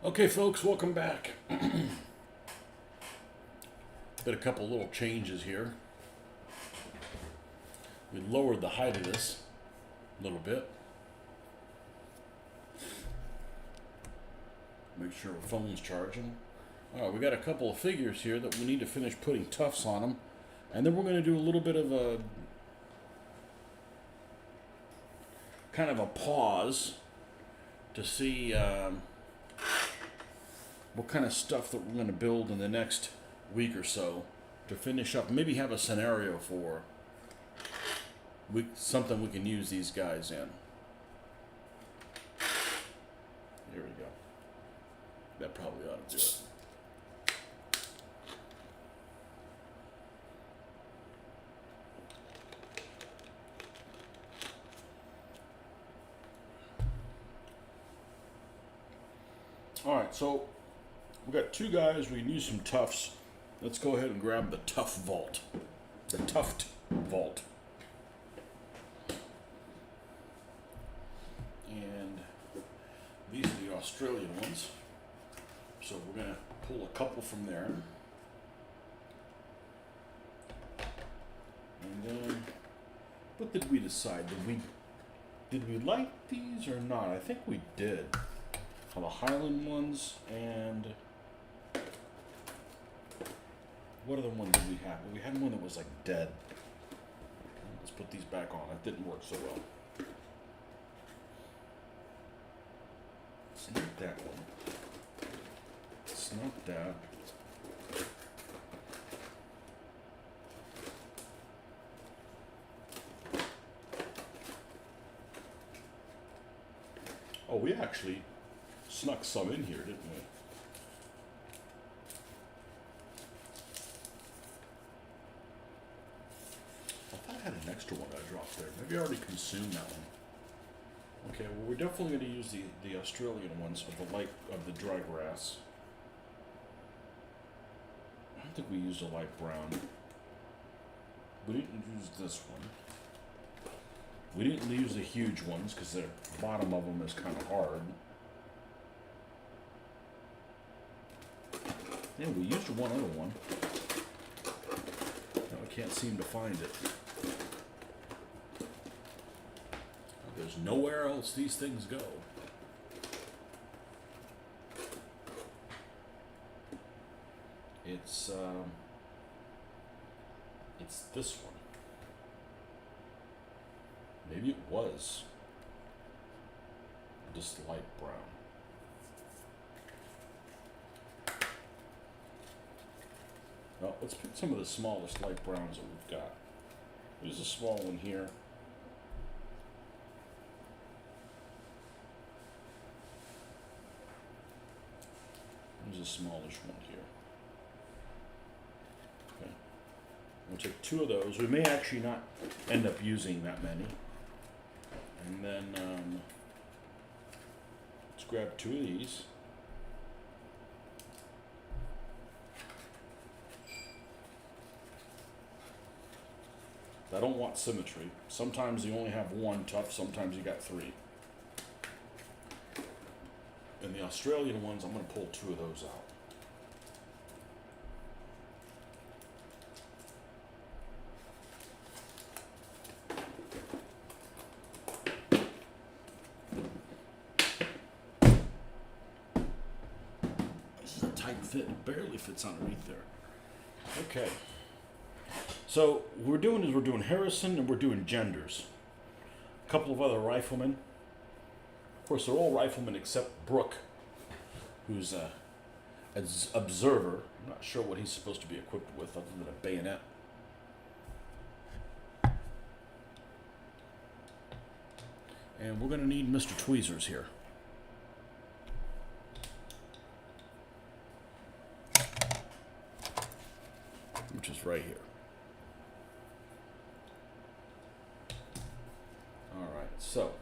Okay, folks, welcome back. Did a couple little changes here. We lowered the height of this a little bit. Make sure our phone's charging. All right, we got a couple of figures here that we need to finish putting tufts on them. And then we're going to do a little bit of a kind of a pause to see what kind of stuff that we're going to build in the next week or so to finish up. Maybe have a scenario for something we can use these guys in. Here we go. That probably ought to do it. Alright, so we got two guys, we can use some tufts. Let's go ahead and grab the tuft vault. The tuft vault. And these are the Australian ones. So we're going to pull a couple from there. And then, what did we decide? Did we like these or not? I think we did. The Highland ones, and what other one did we have? We had one that was like dead. Let's put these back on. That didn't work so well. It's not that one. It's not that. Oh, we actually snuck some in here, didn't we? I thought I had an extra one I dropped there. Maybe I already consumed that one. Okay, well, we're definitely going to use the Australian ones of the dry grass. I don't think we used a light brown. We didn't use this one. We didn't use the huge ones because the bottom of them is kind of hard. Yeah, we used one other one. Now I can't seem to find it. There's nowhere else these things go. It's this one. Maybe it was just light brown. Well, let's pick some of the smallest light browns that we've got. There's a small one here. There's a smallish one here. Okay. We'll take two of those. We may actually not end up using that many. And then let's grab two of these. I don't want symmetry. Sometimes you only have one tuft, sometimes you got three. And the Australian ones, I'm going to pull two of those out. This is a tight fit, it barely fits underneath there. Okay. So what we're doing Harrison and we're doing Genders. A couple of other riflemen. Of course, they're all riflemen except Brooke, who's an observer. I'm not sure what he's supposed to be equipped with other than a bayonet. And we're going to need Mr. Tweezers here. Which is right here. Alright, so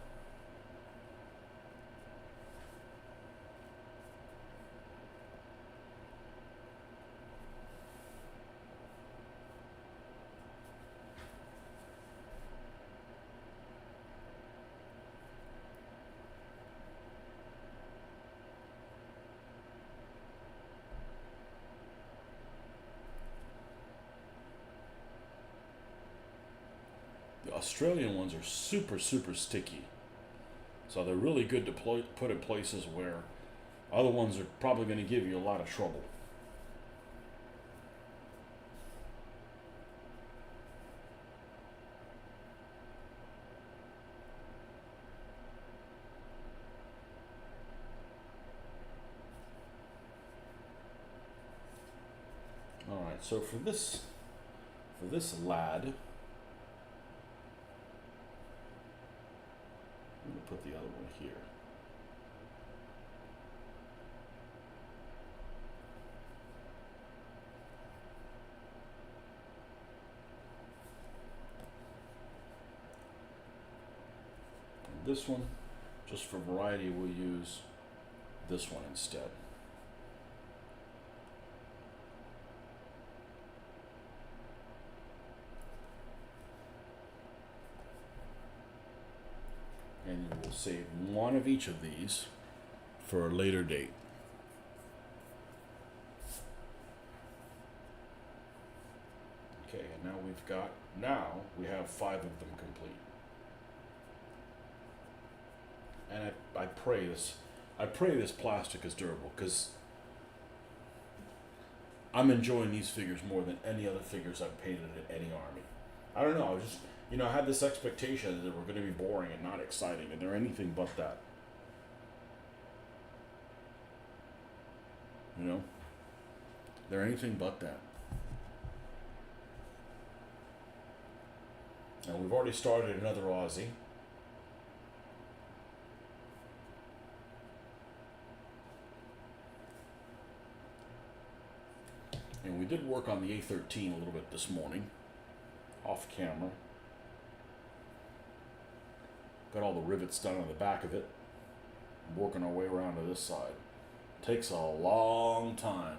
Australian ones are super, super sticky. So they're really good to put in places where other ones are probably going to give you a lot of trouble. All right, so for this lad, I'm going to put the other one here. And this one, just for variety, we'll use this one instead. And we'll save one of each of these for a later date. Okay, and now we have 5 of them complete. And I pray this plastic is durable, because I'm enjoying these figures more than any other figures I've painted at any army. I don't know, I had this expectation that they were going to be boring and not exciting, and they're anything but that. They're anything but that. And we've already started another Aussie. And we did work on the A13 a little bit this morning, off camera. Got all the rivets done on the back of it. Working our way around to this side. Takes a long time.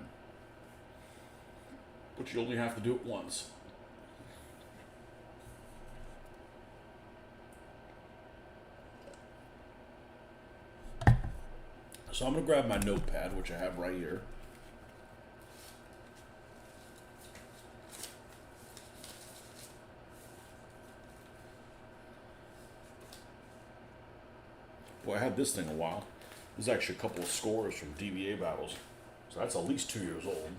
But you only have to do it once. So I'm going to grab my notepad, which I have right here. Boy, I had this thing a while. There's actually a couple of scores from DBA battles. So that's at least 2 years old.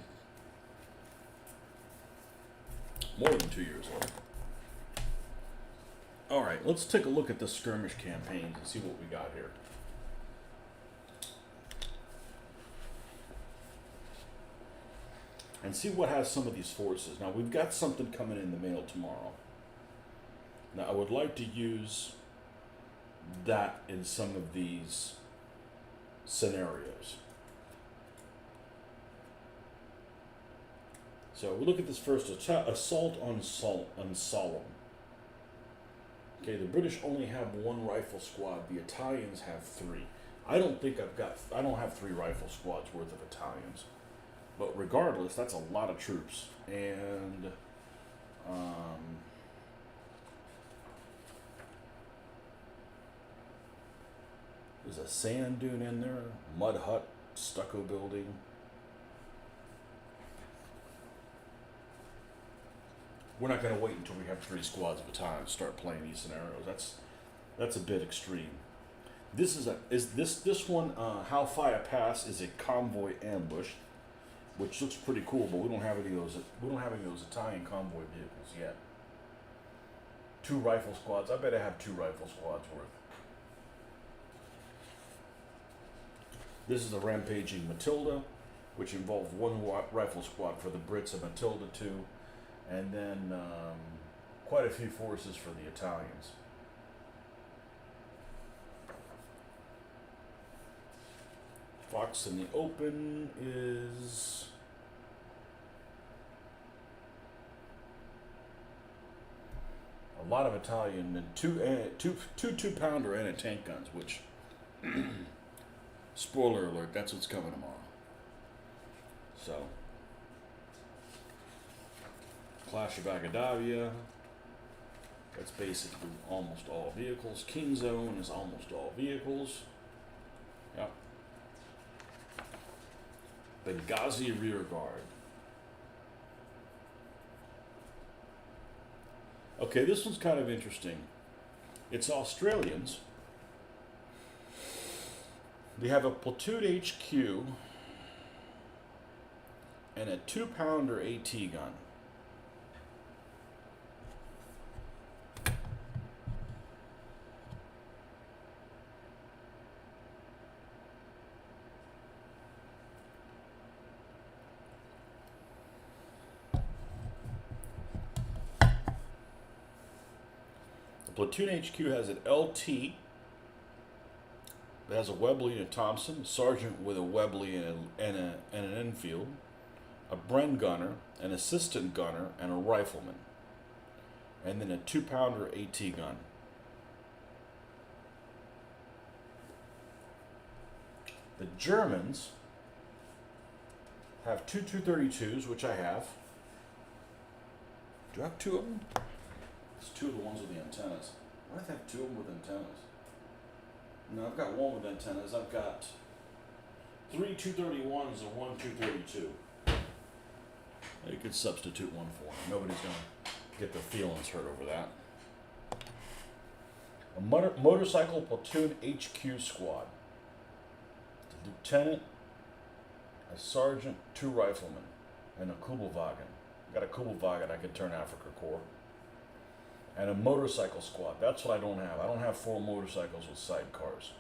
More than 2 years old. Alright, let's take a look at the skirmish campaigns and see what we got here. And see what has some of these forces. Now, we've got something coming in the mail tomorrow. Now, I would like to use that in some of these scenarios. So we look at this first, assault on Solemn. Okay, the British only have 1 rifle squad. The Italians have 3. I don't have 3 rifle squads worth of Italians. But regardless, that's a lot of troops. And there's a sand dune in there, mud hut, stucco building. We're not going to wait until we have 3 squads at a time to start playing these scenarios. That's a bit extreme. This one Halfaya Pass is a convoy ambush, which looks pretty cool, but we don't have any of those Italian convoy vehicles yet. 2 rifle squads. I bet I have 2 rifle squads worth. This is a rampaging Matilda, which involved 1 rifle squad for the Brits and Matilda 2, and then quite a few forces for the Italians. Fox in the Open is a lot of Italian and two 2-pounder anti-tank guns, which spoiler alert, that's what's coming tomorrow. So, Clash of Agadavia, that's basically almost all vehicles. King Zone is almost all vehicles. Yep. Benghazi Rear Guard. Okay, this one's kind of interesting. It's Australians. They have a platoon HQ and a 2-pounder AT gun. The platoon HQ has an LT that has a Webley and a Thompson, a sergeant with a Webley and an Enfield, a Bren gunner, an assistant gunner, and a rifleman, and then a 2-pounder AT gun. The Germans have two 232s, which I have. Do I have two of them? It's two of the ones with the antennas. Why do I have two of them with antennas? No, I've got one with antennas. I've got three 231s and one 232. You could substitute one for them. Nobody's going to get their feelings hurt over that. A motorcycle platoon HQ squad. A lieutenant, a sergeant, 2 riflemen, and a Kubelwagen. Got a Kubelwagen I could turn Africa Corps. And a motorcycle squad. That's what I don't have. I don't have 4 motorcycles with sidecars.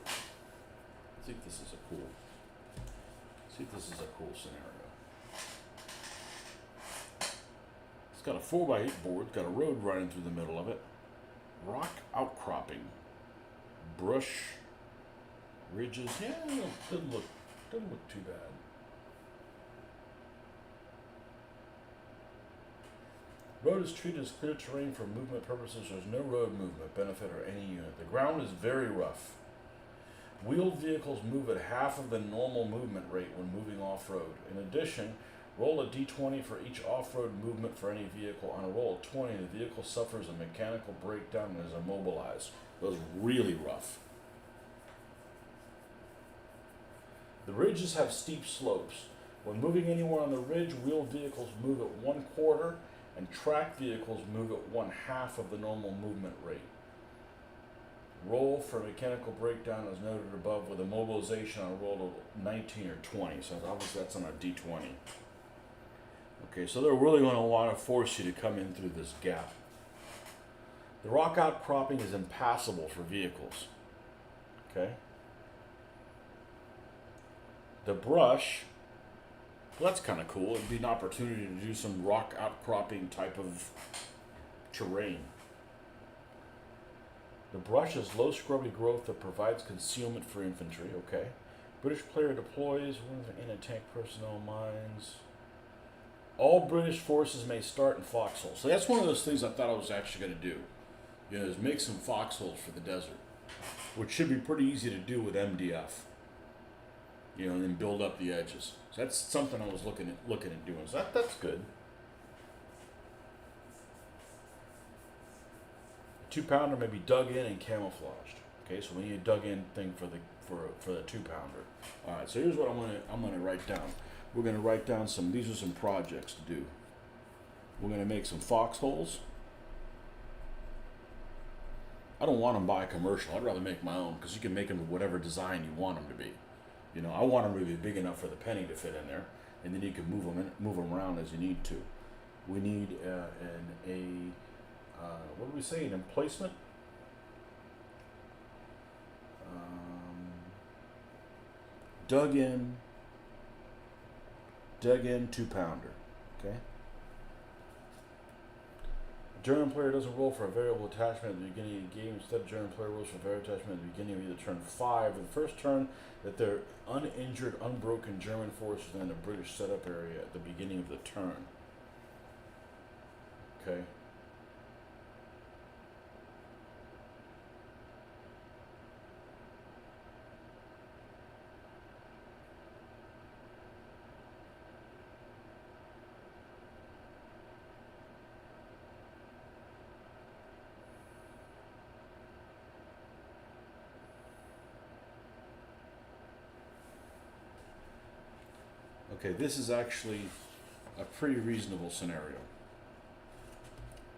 I think this is a cool. See if this is a cool scenario. It's got a 4x8 board. Got a road running through the middle of it. Rock outcropping. Brush. Ridges, yeah, doesn't look too bad. Road is treated as clear terrain for movement purposes. There's no road movement benefit or any unit. The ground is very rough. Wheeled vehicles move at half of the normal movement rate when moving off-road. In addition, roll a d20 for each off-road movement for any vehicle. On a roll of 20, the vehicle suffers a mechanical breakdown and is immobilized. It was really rough. The ridges have steep slopes. When moving anywhere on the ridge, wheeled vehicles move at 1/4 and track vehicles move at 1/2 of the normal movement rate. Roll for mechanical breakdown as noted above with immobilization on a roll of 19 or 20. So obviously that's on a d20. Okay, so they're really going to want to force you to come in through this gap. The rock outcropping is impassable for vehicles. Okay. The brush, well, that's kind of cool. It'd be an opportunity to do some rock outcropping type of terrain. The brush is low scrubby growth that provides concealment for infantry. Okay. British player deploys in anti-tank personnel mines. All British forces may start in foxholes. So that's one of those things I thought I was actually going to do. You know, is make some foxholes for the desert, which should be pretty easy to do with MDF. You know, and then build up the edges. So that's something I was looking at doing. So that's good. 2-pounder may be dug in and camouflaged. Okay, so we need a dug in thing for the 2-pounder. All right, so here's what I'm gonna write down. We're gonna write down these are some projects to do. We're gonna make some foxholes. I don't want them by commercial. I'd rather make my own because you can make them to whatever design you want them to be. You know, I want them to be big enough for the penny to fit in there, and then you can move them around as you need to. We need what do we say? An emplacement. Dug in 2-pounder. Okay. German player doesn't roll for a variable attachment at the beginning of the game. Instead, German player rolls for a variable attachment at the beginning of either turn 5 or the first turn that they're uninjured, unbroken German forces in the British setup area at the beginning of the turn. Okay. Okay, this is actually a pretty reasonable scenario.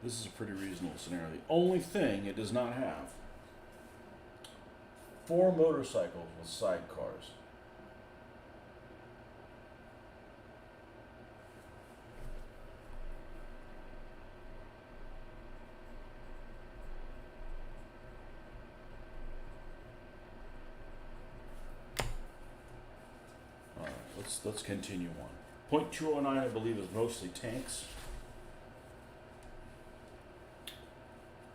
This is a pretty reasonable scenario. The only thing it does not have, 4 motorcycles with sidecars. All right, let's continue on. Point 209, I believe, is mostly tanks.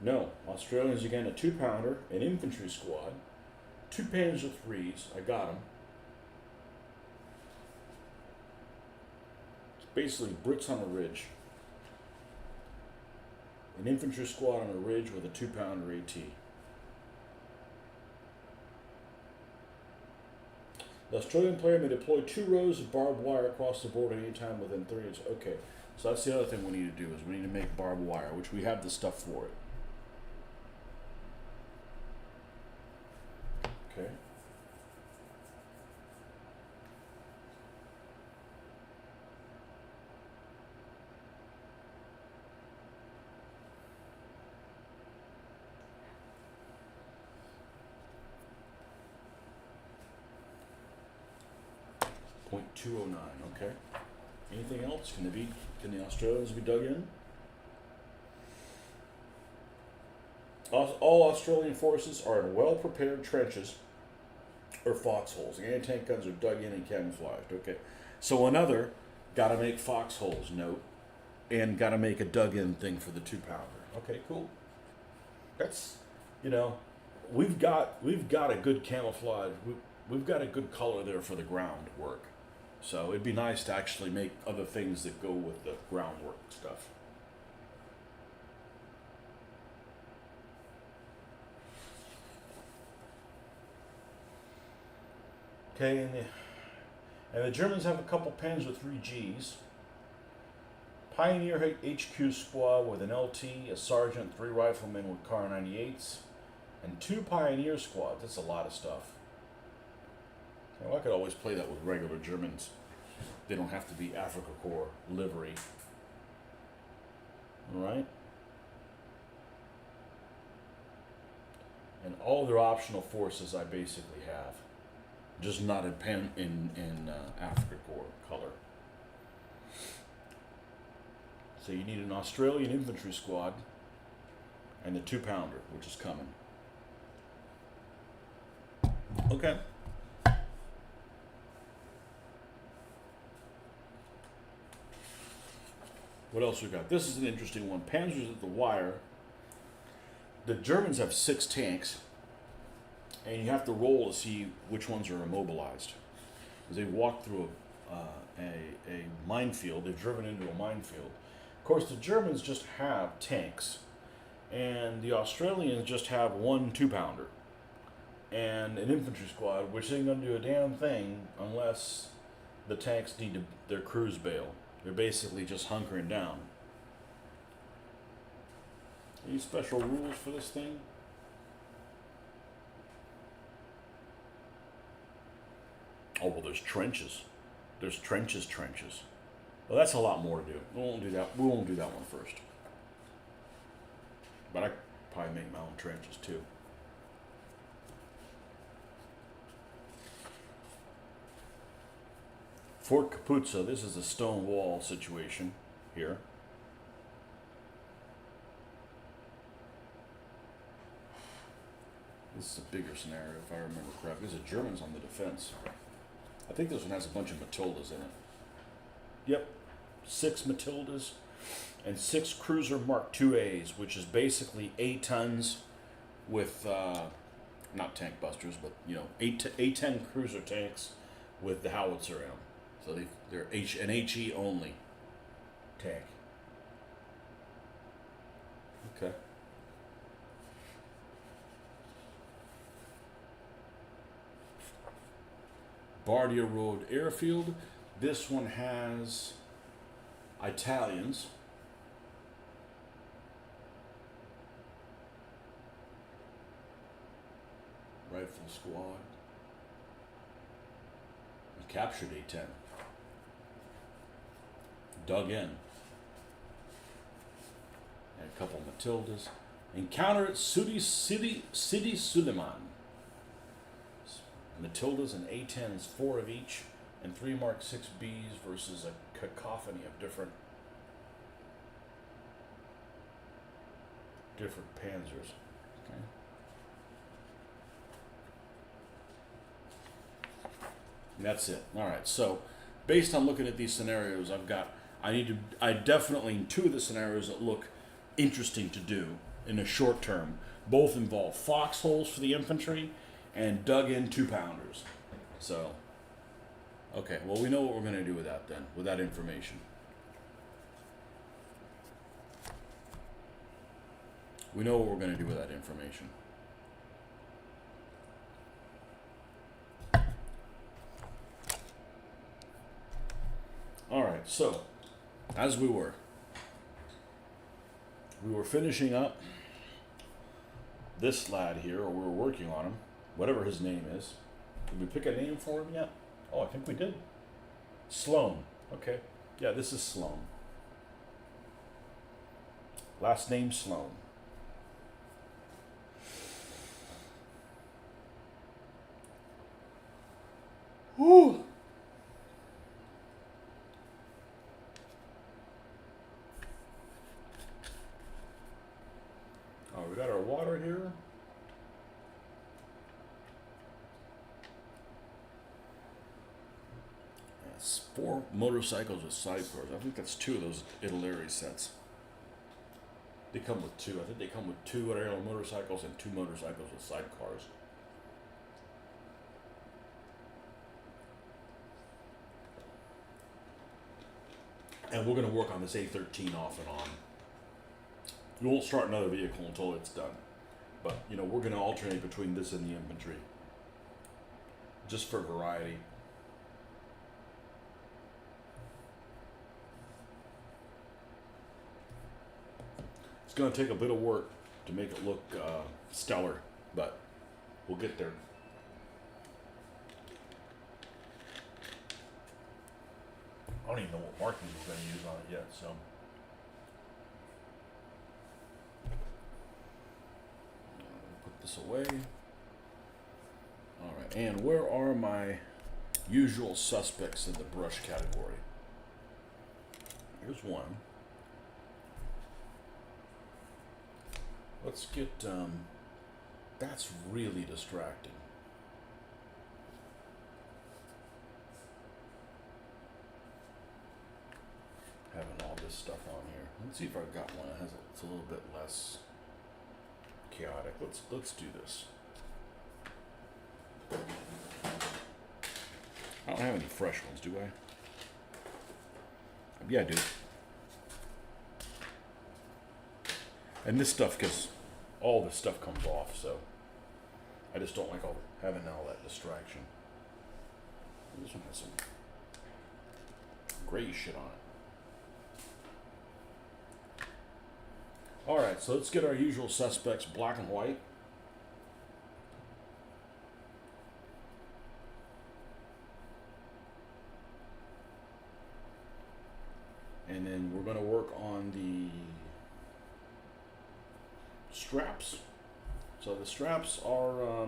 No, Australians again, a 2-pounder, an infantry squad, 2 Panzer IIIs. I got them. It's basically Brits on a ridge. An infantry squad on a ridge with a 2-pounder AT. The Australian player may deploy 2 rows of barbed wire across the board at any time within 3 inches. Okay, so that's the other thing we need to do is we need to make barbed wire, which we have the stuff for it. Okay. Point 209. Okay. Anything else? Can the Australians be dug in? All Australian forces are in well-prepared trenches or foxholes. Anti-tank guns are dug in and camouflaged. Okay. So another gotta make foxholes note, and gotta make a dug-in thing for the 2-pounder. Okay, cool. That's, you know, we've got a good camouflage. We've got a good color there for the groundwork. So it'd be nice to actually make other things that go with the groundwork stuff. Okay, and the Germans have a couple Panzer IIIGs. Pioneer HQ squad with an LT, a sergeant, 3 riflemen with Car 98s, and 2 Pioneer squads. That's a lot of stuff. Well, I could always play that with regular Germans. They don't have to be Afrika Korps livery. Alright? And all their optional forces I basically have. Just not in Afrika Korps color. So you need an Australian infantry squad and the 2-pounder, which is coming. Okay. What else we got? This is an interesting one. Panzers at the wire. The Germans have 6 tanks, and you have to roll to see which ones are immobilized. As they walk through a minefield, they've driven into a minefield. Of course, the Germans just have tanks, and the Australians just have 1 2-pounder and an infantry squad, which ain't gonna do a damn thing unless the tanks need their crews bail. They're basically just hunkering down. Any special rules for this thing? Oh, well, there's trenches. There's trenches. Well, that's a lot more to do. We won't do that. We won't do that one first. But I could probably make my own trenches too. Fort Capuzzo. This is a stone wall situation here. This is a bigger scenario, if I remember correctly. There's a Germans on the defense. I think this one has a bunch of Matildas in it. Yep, 6 Matildas and 6 Cruiser Mark IIAs, which is basically A-tons with, not tank busters, but, you know, A-10 cruiser tanks with the howitzer in them. So they're an HE only tank. Okay. Bardia Road Airfield. This one has Italians. Rifle squad. We captured A-10. dug in. And a couple Matildas. Encounter at City Suleiman. Matildas and A10s, 4 of each, and 3 Mark 6Bs versus a cacophony of different panzers. Okay. And that's it. All right. So, based on looking at these scenarios, I definitely in 2 of the scenarios that look interesting to do in the short term. Both involve foxholes for the infantry and dug in 2-pounders. So, okay. Well, we know what we're going to do with that then, with that information. We know what we're going to do with that information. All right, so as we were finishing up this lad here, or we were working on him, whatever his name is. Did we pick a name for him yet? Oh, I think we did. Sloan. Okay. Yeah, this is Sloan. Last name Sloan. Whew. Oh, we got our water here. Yes, 4 motorcycles with sidecars. I think that's 2 of those Italeri sets. They come with 2. I think they come with 2 aerial motorcycles and 2 motorcycles with sidecars. And we're going to work on this A13 off and on. We won't start another vehicle until it's done. But, we're going to alternate between this and the infantry. Just for variety. It's going to take a bit of work to make it look stellar, but we'll get there. I don't even know what markings we're going to use on it yet, so. Put this away. All right, and where are my usual suspects in the brush category? Here's one. Let's get, that's really distracting. Having all this stuff on here. Let's see if I've got one that it's a little bit less chaotic. Let's do this. I don't have any fresh ones, do I? Yeah, I do. And this stuff all this stuff comes off, so I just don't like having all that distraction. This one has some gray shit on it. Alright, so let's get our usual suspects, black and white. And then we're going to work on the straps. So the straps are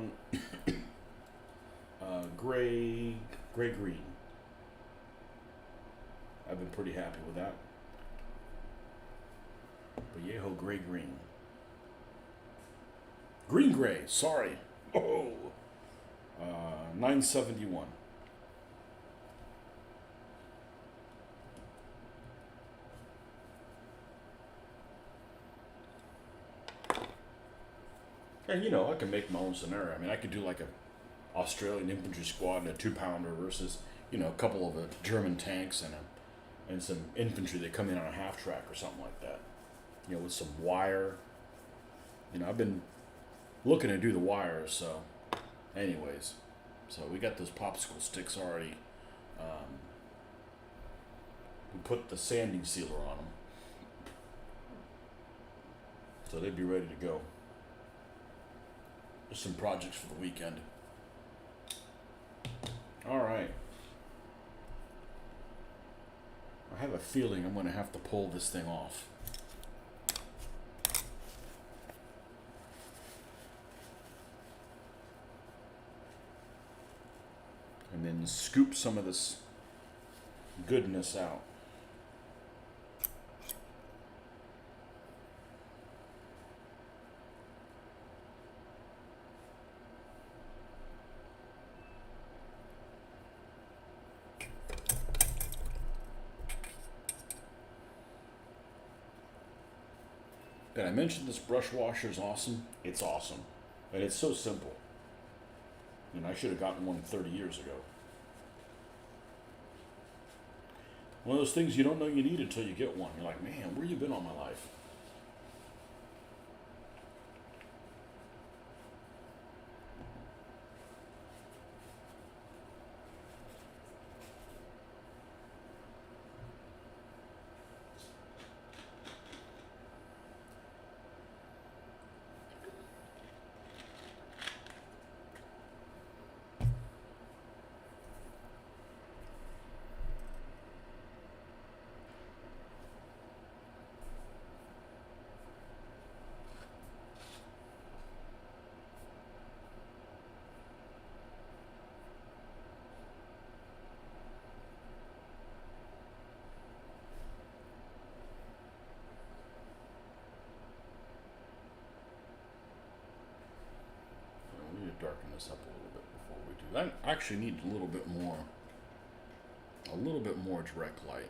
gray green. I've been pretty happy with that. Vallejo gray green. Green gray, sorry. Oh, 971. And I can make my own scenario. I mean, I could do like a Australian infantry squad and a 2-pounder versus, a couple of German tanks and some infantry that come in on a half track or something like that. With some wire. I've been looking to do the wires, so anyways. So we got those popsicle sticks already. We put the sanding sealer on them. So they'd be ready to go. Just some projects for the weekend. All right. I have a feeling I'm going to have to pull this thing off. And then scoop some of this goodness out. Did I mention this brush washer is awesome? It's awesome. And it's so simple. And I should have gotten one 30 years ago. One of those things you don't know you need until you get one. You're like, man, where you been all my life? We need to darken this up a little bit before we do that. I actually need a little bit more direct light.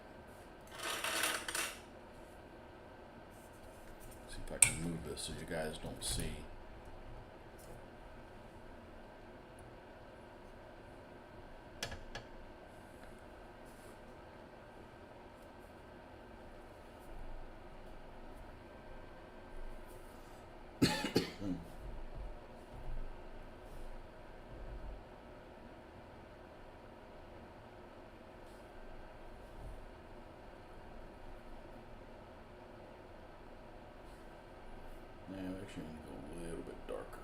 See if I can move this so you guys don't see. Actually, I'm going to go a little bit darker.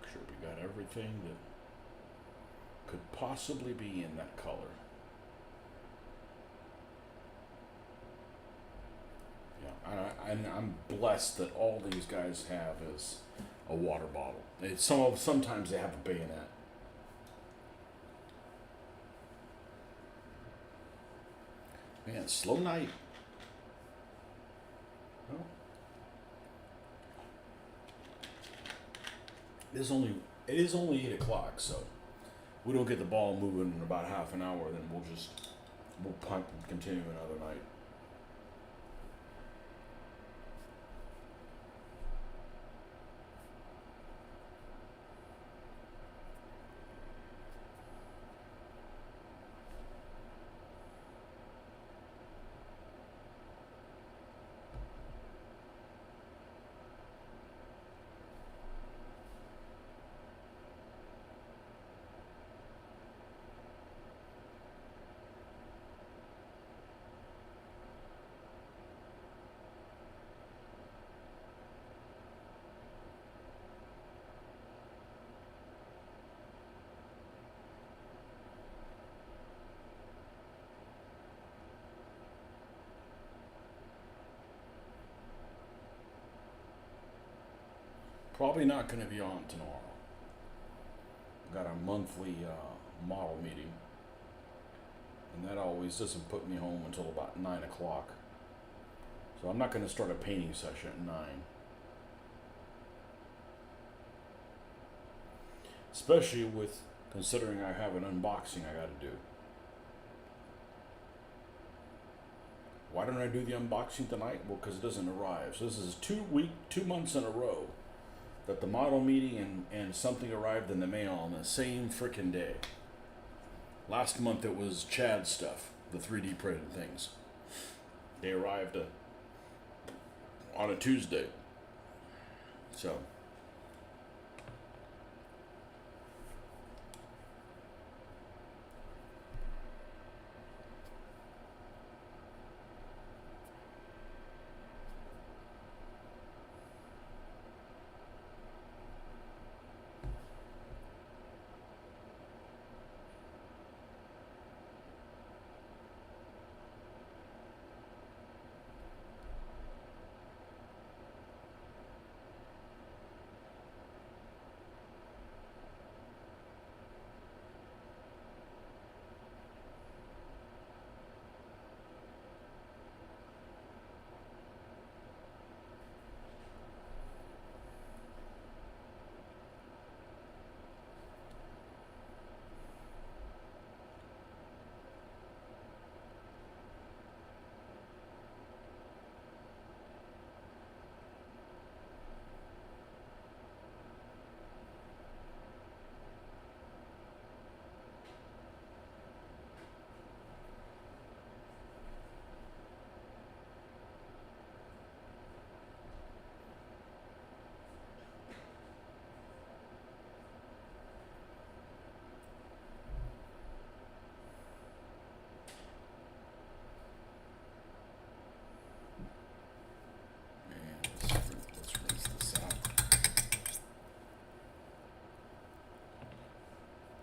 Sure we got everything that could possibly be in that color. Yeah, and I'm blessed that all these guys have is a water bottle. Sometimes they have a bayonet. Man, slow night. Well, it is only 8 o'clock, so we don't get the ball moving in about half an hour, then we'll punt and continue another night. Probably not going to be on tomorrow. Got a monthly model meeting, and that always doesn't put me home until about 9 o'clock. So I'm not going to start a painting session at 9. Especially with considering I have an unboxing I got to do. Why don't I do the unboxing tonight? Well, because it doesn't arrive. So this is 2 months in a row that the model meeting and something arrived in the mail on the same frickin' day. Last month it was Chad's stuff, the 3D printed things. They arrived on a Tuesday. So.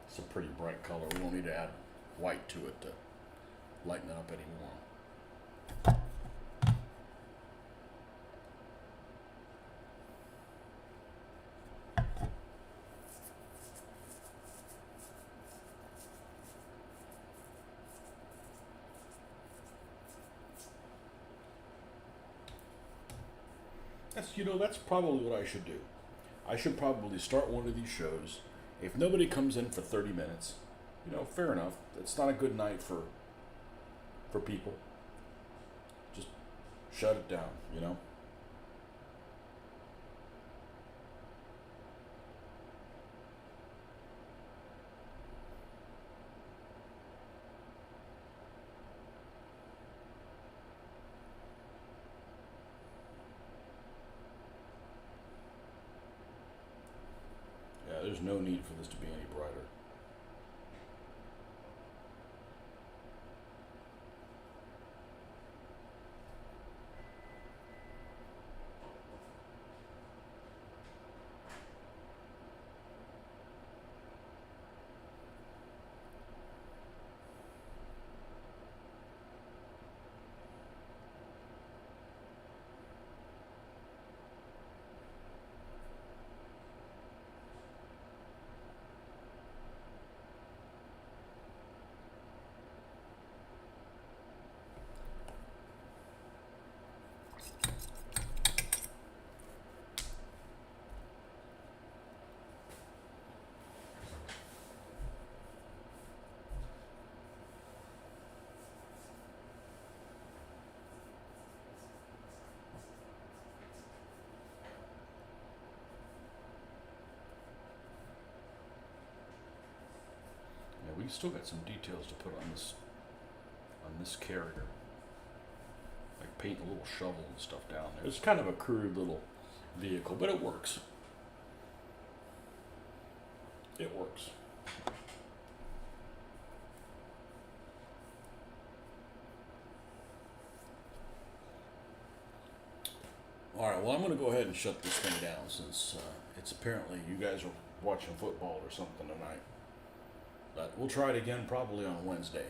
It's a pretty bright color. We don't need to add white to it to lighten it up anymore. That's probably what I should do. I should probably start one of these shows. If nobody comes in for 30 minutes, fair enough. It's not a good night for people. Just shut it down, Yeah, there's no need for this to be any brighter. We still got some details to put on this carrier, like paint a little shovel and stuff down there. It's kind of a crude little vehicle, but it works. It works. All right. Well, I'm going to go ahead and shut this thing down since it's apparently you guys are watching football or something tonight. But we'll try it again probably on Wednesday.